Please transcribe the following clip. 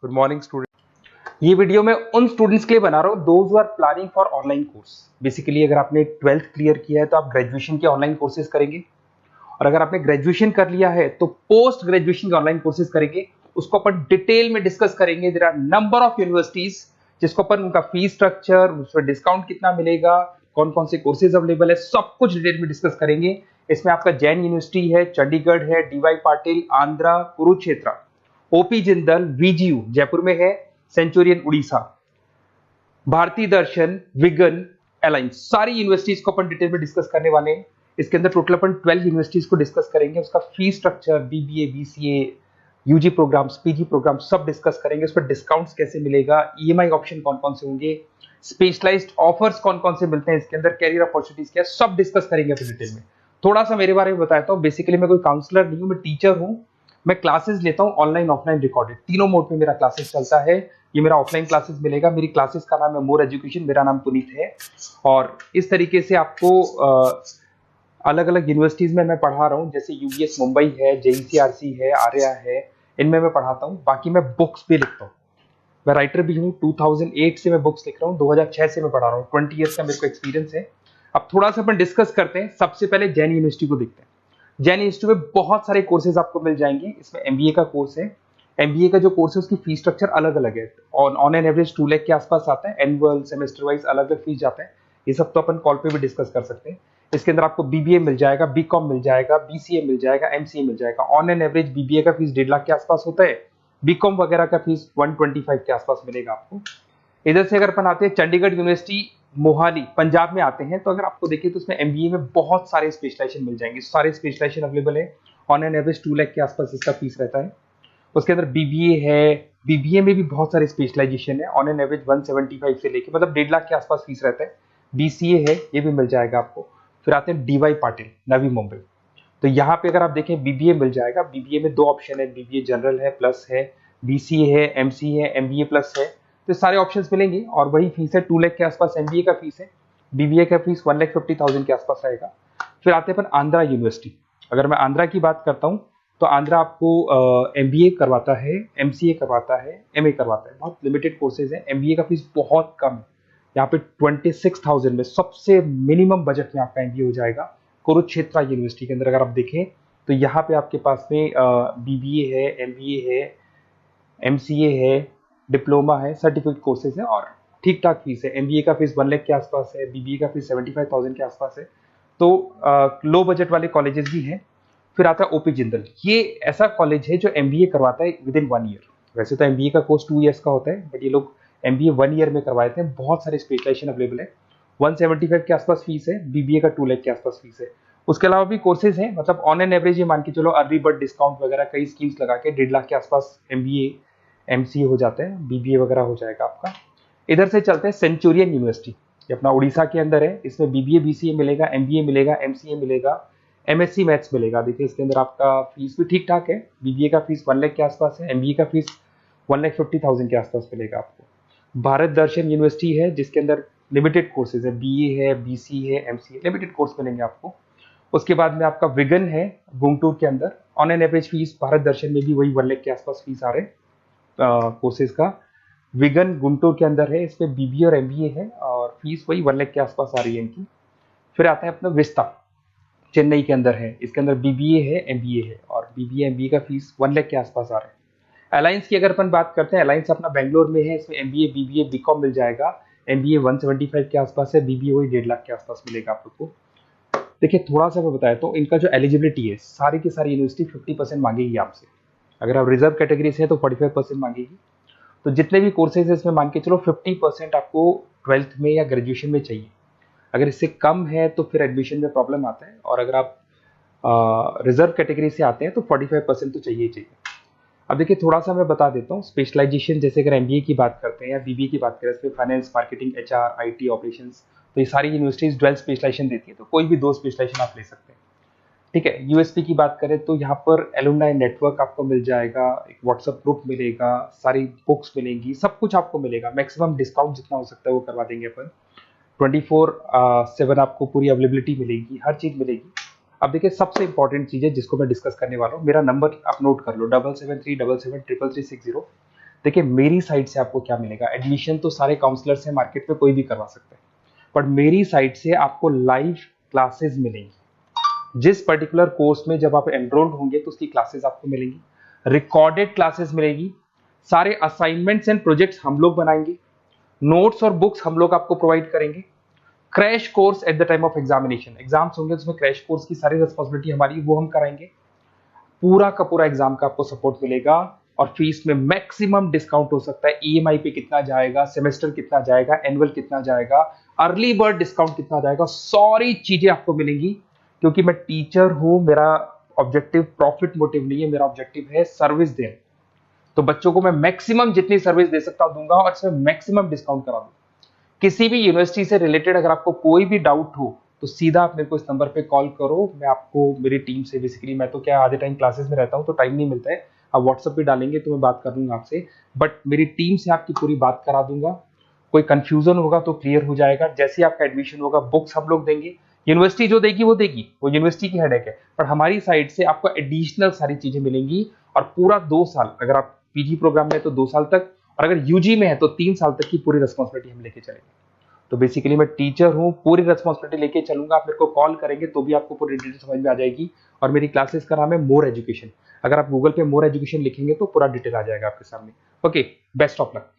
Good morning student. ये video मैं उन स्टूडेंट्स के लिए बना रहा हूँ those who are planning for online course. Basically अगर आपने 12th क्लियर किया है तो आप ग्रेजुएशन के ऑनलाइन कोर्सेज करेंगे, और अगर आपने ग्रेजुएशन कर लिया है तो पोस्ट ग्रेजुएशन के ऑनलाइन कोर्सेज करेंगे। उसको अपन डिटेल में डिस्कस करेंगे। There are number of universities जिसको अपन उनका फीस स्ट्रक्चर, उसमें डिस्काउंट कितना मिलेगा, कौन कौन से कोर्सेज अवेलेबल है, सब कुछ डिटेल में डिस्कस करेंगे। इसमें आपका जैन यूनिवर्सिटी है, चंडीगढ़ है, डीवाई पाटिल, आंध्रा, कुरुक्षेत्र, ओपी जिंदल, वीजीयू जयपुर में है, सेंचुरियन उड़ीसा, भारतीय दर्शन, विगन, अलायंस, सारी यूनिवर्सिटीज को अपन डिटेल में डिस्कस करने वाले हैं। इसके अंदर टोटल अपन 12 यूनिवर्सिटीज को डिस्कस करेंगे। उसका fees structure, BBA, BCA, UG programmes, PG programmes सब डिस्कस करेंगे। उस पर डिस्काउंट्स कैसे मिलेगा, ईएमआई ऑप्शन कौन कौन से होंगे, स्पेशलाइज्ड ऑफर्स कौन कौन से मिलते हैं, इसके अंदर कैरियर अपॉर्चुनिटीज क्या, सब डिस्कस करेंगे अपन डिटेल में। थोड़ा सा मेरे बारे में बताता हूँ। बेसिकली मैं कोई काउंसलर नहीं हूँ, मैं टीचर हूँ। मैं क्लासेस लेता हूँ ऑनलाइन ऑफलाइन रिकॉर्डेड, तीनों मोड में मेरा क्लासेस चलता है। ये मेरा ऑफलाइन क्लासेस मिलेगा। मेरी क्लासेस का नाम है मोर एजुकेशन, मेरा नाम पुनीत है। और इस तरीके से आपको अलग अलग यूनिवर्सिटीज में मैं पढ़ा रहा हूँ, जैसे यूबीएस मुंबई है, जेईसीआरसी है, आर्या है, इनमें मैं पढ़ाता हूँ। बाकी मैं बुक्स भी लिखता हूँ, मैं राइटर भी हूँ। 2008 से मैं बुक्स लिख रहा हूँ, 2006 से मैं पढ़ा रहा हूँ, 20 ईयर्स का मेरे को एक्सपीरियंस है। अब थोड़ा सा अपन डिस्कस करते हैं। सबसे पहले जैन यूनिवर्सिटी को देखते हैं। जैन यूनिवर्सिटी में बहुत सारे कोर्सेज आपको मिल जाएंगे। इसमें एमबीए का कोर्स है। एमबीए का जो कोर्स है उसकी फीस स्ट्रक्चर अलग अलग है। ऑन एन एवरेज 2 लाख के आसपास आता है। एनुअल, सेमेस्टर वाइज अलग अलग फीस जाता है। ये सब तो अपन कॉल पे भी डिस्कस कर सकते हैं। इसके अंदर आपको बीबीए मिल जाएगा, बीकॉम मिल जाएगा, बीसीए मिल जाएगा, एमसीए मिल जाएगा। ऑन एन एवरेज बीबीए का फीस 1.5 लाख के आसपास होता है। बीकॉम वगैरह का फीस 125 के आसपास मिलेगा आपको। इधर से अगर अपन आते हैं चंडीगढ़ यूनिवर्सिटी, मोहाली, पंजाब में आते हैं, तो अगर आपको देखिए तो उसमें एमबीए में बहुत सारे स्पेशलाइजेशन मिल जाएंगे। सारे स्पेशलाइजेशन अवेलेबल है। ऑन एन एवरेज 2 लाख के आसपास इसका फीस रहता है। उसके अंदर बीबीए है, बीबीए में भी बहुत सारे स्पेशलाइजेशन है। ऑन एन एवरेज 175 से लेके मतलब 1.5 लाख के आसपास फीस रहता है। बीसीए है, ये भी मिल जाएगा आपको। फिर आते हैं डीवाई पाटिल, नवी मुंबई। तो यहाँ पे अगर आप देखें बीबीए मिल जाएगा। बीबीए में 2 ऑप्शन है, बीबीए जनरल है, प्लस है, बीसीए है, एमसीए है, एमबीए प्लस है। तो सारे ऑप्शंस मिलेंगे और वही फीस है 2 लाख के आसपास एमबीए का फीस है। बीबीए का फीस 1,50,000 के आसपास आएगा। फिर आते हैं अपन आंध्रा यूनिवर्सिटी। अगर मैं आंध्रा की बात करता हूँ तो आंध्रा आपको एमबीए करवाता है, एमसीए करवाता है, एमए करवाता है। बहुत लिमिटेड कोर्सेज है। एमबीए का फीस बहुत कम है। यहाँ पे 26,000 में सबसे मिनिमम बजट में आपका एमबीए हो जाएगा। कुरुक्षेत्र यूनिवर्सिटी के अंदर अगर आप देखें तो यहाँ पे आपके पास में बीबीए है, एमबीए है, एमसीए है, डिप्लोमा है, सर्टिफिकेट कोर्सेज है और ठीक ठाक फीस है। एमबीए का फीस 1 लाख के आसपास है, बीबीए का फीस 75,000 के आसपास है। तो लो बजट वाले कॉलेजेस भी हैं। फिर आता है ओपी जिंदल। ये ऐसा कॉलेज है जो एमबीए करवाता है विद इन 1 ईयर। वैसे तो एमबीए का कोर्स 2 ईयर्स का होता है, बट ये लोग एमबीए 1 ईयर में करवाते हैं। बहुत सारे स्पेशलाइजेशन अवेलेबल है। 175 के आसपास फीस है। बीबीए का 2 लाख के आसपास फीस है। उसके अलावा भी कोर्सेज हैं, मतलब ऑन एन एवरेज ये मान के चलो अर्ली बर्ड डिस्काउंट वगैरह कई स्कीम्स लगा के 1.5 लाख के आसपास एमबीए, एमसीए हो जाते हैं, बीबीए वगैरह हो जाएगा आपका। इधर से चलते हैं सेंचुरियन यूनिवर्सिटी, ये अपना उड़ीसा के अंदर है। इसमें बीबीए, बीसीए मिलेगा, एमबीए मिलेगा, एमसीए मिलेगा, एमएससी मैथ्स मिलेगा। देखिए इसके अंदर आपका फीस भी ठीक ठाक है। बीबीए का फीस 1 लाख के आसपास है, एमबीए का फीस 1,50,000 के आसपास मिलेगा आपको। भारत दर्शन यूनिवर्सिटी है जिसके अंदर लिमिटेड कोर्सेज है, बीए है, बीसी है, एमसीए, लिमिटेड कोर्स मिलेंगे आपको। उसके बाद में आपका विगन है गुंटूर के अंदर। On an average fees Bharat Darshan में भी वही 1 लाख के आसपास फीस आ रहे कोर्सेज का। विगन गुंटूर के अंदर है, इसमें बीबीए और एमबीए है और फीस वही 1 लाख के आसपास आ रही है इनकी। फिर आता है अपना विस्ता, चेन्नई के अंदर है। इसके अंदर बीबीए है, एमबीए है और बीबीए एमबीए का फीस 1 लाख के आसपास आ रहा है। अलायंस की अगर अपन बात करते हैं, अलायंस अपना बेंगलोर में है। इसमें एमबीए, बीबीए, बीकॉम मिल जाएगा। एमबीए 175 के आसपास है, बीबीए वही 1.5 लाख के आसपास मिलेगा आप लोग को। देखिए थोड़ा सा मैं बताया तो इनका जो एलिजिबिलिटी है, सारी की सारी यूनिवर्सिटी 50% मांगेगी आपसे। अगर आप रिजर्व कैटेगरी से हैं तो 45% मांगेगी। तो जितने भी कोर्सेज है इसमें मान के चलो 50% आपको 12th में या ग्रेजुएशन में चाहिए। अगर इससे कम है तो फिर एडमिशन में प्रॉब्लम आता है, और अगर आप रिजर्व कैटेगरी से आते हैं तो 45% तो चाहिए ही चाहिए। अब देखिए थोड़ा सा मैं बता देता हूँ स्पेशलाइजेशन। जैसे अगर एमबीए की बात करते हैं या बीबीए की बात करें, इसमें finance, marketing, HR, IT, operations, तो ये सारी यूनिवर्सिटीज 12 स्पेशलाइजेशन देती है। तो कोई भी 2 स्पेशलाइजेशन आप ले सकते हैं, ठीक है। यूएसपी की बात करें तो यहाँ पर एलुमनाई नेटवर्क आपको मिल जाएगा, एक व्हाट्सएप ग्रुप मिलेगा, सारी बुक्स मिलेंगी, सब कुछ आपको मिलेगा। मैक्सिमम डिस्काउंट जितना हो सकता है वो करवा देंगे अपन। 24/7 आपको पूरी अवेलेबिलिटी मिलेगी, हर चीज मिलेगी। अब देखिए सबसे इंपॉर्टेंट चीज है जिसको मैं डिस्कस करने वाला हूँ। मेरा नंबर आप नोट कर लो, 7737733360। देखिए मेरी साइड से आपको क्या मिलेगा, एडमिशन तो सारे काउंसलर से मार्केट में कोई भी करवा सकता है, बट मेरी साइड से आपको लाइव क्लासेस मिलेंगी। जिस पर्टिकुलर कोर्स में जब आप एनरोल्ड होंगे तो उसकी क्लासेस आपको मिलेंगी, रिकॉर्डेड क्लासेस मिलेगी, सारे असाइनमेंट्स एंड प्रोजेक्ट्स हम लोग बनाएंगे, नोट्स और बुक्स हम लोग आपको प्रोवाइड करेंगे, crash course at the time of examination, exams होंगे तो उसमें क्रैश कोर्स की सारी रिस्पॉन्सिबिलिटी हमारी, वो हम कराएंगे। पूरा का पूरा एग्जाम का आपको सपोर्ट मिलेगा और फीस में मैक्सिमम डिस्काउंट हो सकता है। ईएमआई पे कितना जाएगा, सेमेस्टर कितना जाएगा, एनुअल कितना जाएगा, अर्ली बर्ड डिस्काउंट कितना जाएगा, सारी चीजें आपको मिलेंगी। क्योंकि मैं टीचर हूं, मेरा ऑब्जेक्टिव प्रॉफिट मोटिव नहीं है, मेरा ऑब्जेक्टिव है सर्विस देना। तो बच्चों को मैं मैक्सिमम जितनी सर्विस दे सकता हूं दूंगा और इसमें मैक्सिमम डिस्काउंट करा दूंगा। किसी भी यूनिवर्सिटी से रिलेटेड अगर आपको कोई भी डाउट हो तो सीधा आप मेरे को इस नंबर पे कॉल करो, मैं आपको मेरी टीम से, बेसिकली मैं तो क्या आधे टाइम क्लासेस में रहता हूँ तो टाइम नहीं मिलता है, आप व्हाट्सएप पे डालेंगे तो मैं बात कर लूंगा आपसे, बट मेरी टीम से आपकी पूरी बात करा दूंगा। कोई कंफ्यूजन होगा तो क्लियर हो जाएगा। जैसे ही आपका एडमिशन होगा बुक्स हम लोग देंगे, यूनिवर्सिटी जो देगी वो देगी, वो यूनिवर्सिटी की हेडेक है, पर हमारी साइड से आपको एडिशनल सारी चीजें मिलेंगी। और पूरा 2 साल, अगर आप पीजी प्रोग्राम में है तो 2 साल तक, और अगर यूजी में है तो 3 साल तक की पूरी रिस्पॉन्सिबिलिटी हम लेके चलेंगे। तो बेसिकली मैं टीचर हूँ, पूरी रिस्पॉन्सिबिलिटी लेके चलूंगा। आप मेरे को कॉल करेंगे तो भी आपको पूरी डिटेल समझ में आ जाएगी। और मेरी क्लासेस का नाम है मोर एजुकेशन, अगर आप गूगल पे मोर एजुकेशन लिखेंगे तो पूरा डिटेल आ जाएगा आपके सामने। Okay, best of luck.